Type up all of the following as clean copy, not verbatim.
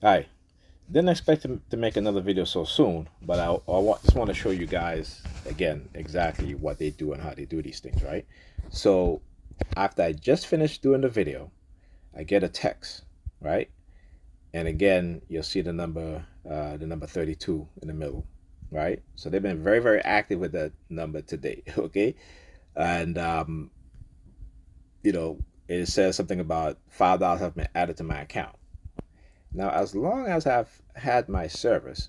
Hi. Didn't expect to make another video so soon, but just want to show you guys again exactly what they do and how they do these things, right? So after I just finished doing the video, I get a text, right? And again, you'll see the number 32 in the middle, right? So they've been very, very active with that number today, okay? And you know, it says something about $5 have been added to my account. Now, as long as I've had my service,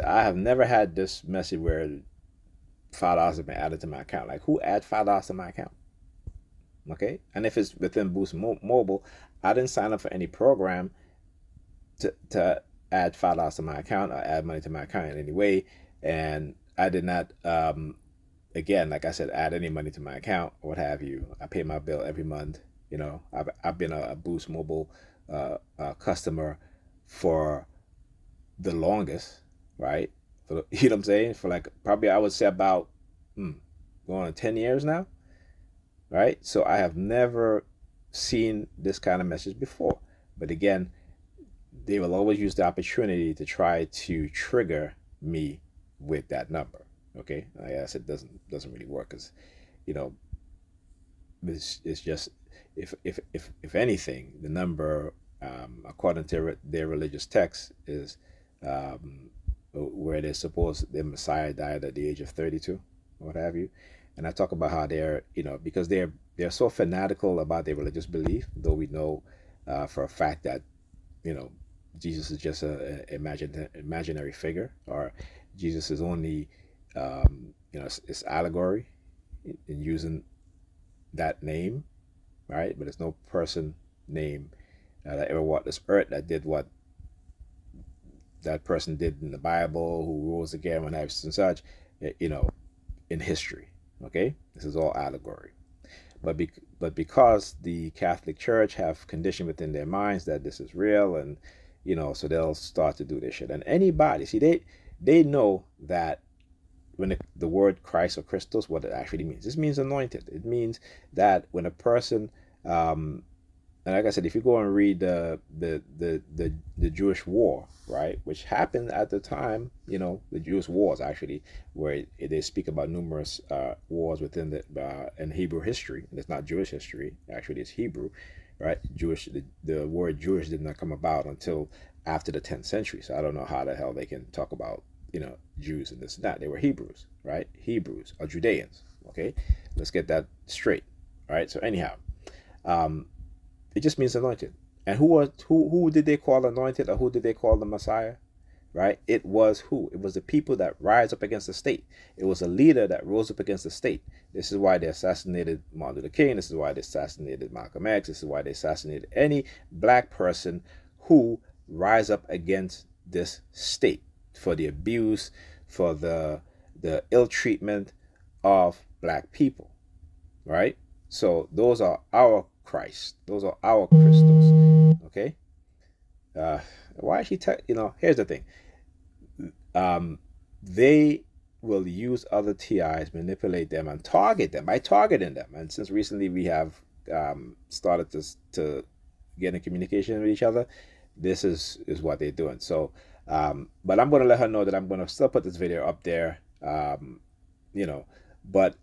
I have never had this message where $5 have been added to my account. Like, who add $5 to my account? Okay, and if it's within Boost Mobile, I didn't sign up for any program to add $5 to my account or add money to my account in any way, and I did not. Again, like I said, add any money to my account or what have you. I pay my bill every month. I've been a Boost Mobile customer for the longest, right? You know what I'm saying? For like probably I would say about going on 10 years now, right? So I have never seen this kind of message before. But again, they will always use the opportunity to try to trigger me with that number. Okay, I guess it doesn't really work because you know it's just if anything, the number according to their religious text is um, where they suppose the Messiah died at the age of 32, or what have you. And I talk about how they're, because they're so fanatical about their religious belief, though we know for a fact that, you know, Jesus is just a imaginary figure, or Jesus is only, it's allegory in using that name, right? But there's no person name that ever walked this earth that did what that person did in the Bible, who rose again when I was and such, you know, in history. Okay, this is all allegory. But because the Catholic Church have conditioned within their minds that this is real, and so they'll start to do this shit. And anybody, see, they know that when the word Christ or Christos, what it actually means. This means anointed. It means that when a person and like I said, if you go and read the Jewish War, right, which happened at the time, the Jewish wars actually, where they speak about numerous wars within the in Hebrew history. And it's not Jewish history, actually, it's Hebrew, right? The word Jewish did not come about until after the 10th century. So I don't know how the hell they can talk about Jews and this and that. They were Hebrews, right? Hebrews or Judeans. Okay, let's get that straight. All right. So anyhow. Um, it just means anointed. And who did they call anointed, or who did they call the Messiah? Right? It was who? It was the people that rise up against the state. It was a leader that rose up against the state. This is why they assassinated Martin Luther King. This is why they assassinated Malcolm X. This is why they assassinated any black person who rise up against this state for the abuse, for the ill treatment of black people. Right? So those are our Christ. Those are our Christos. Okay. Uh, why is she? Here's the thing. They will use other TIs, manipulate them, and target them by targeting them. And since recently we have started to get in communication with each other, this is what they're doing. So, but I'm going to let her know that I'm going to still put this video up there. You know, but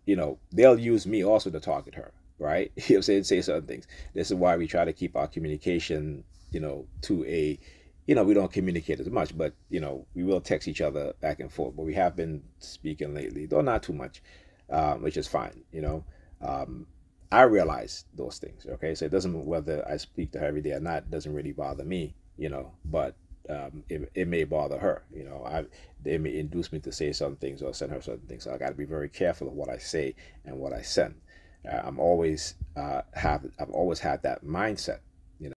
they'll use me also to target her, right? You'll say certain things. This is why we try to keep our communication, to a, we don't communicate as much, but we will text each other back and forth. But we have been speaking lately, though not too much, which is fine. I realize those things. Okay, so it doesn't, whether I speak to her every day or not, doesn't really bother me. But it may bother her. They may induce me to say certain things or send her certain things. So I got to be very careful of what I say and what I send. I've always had that mindset.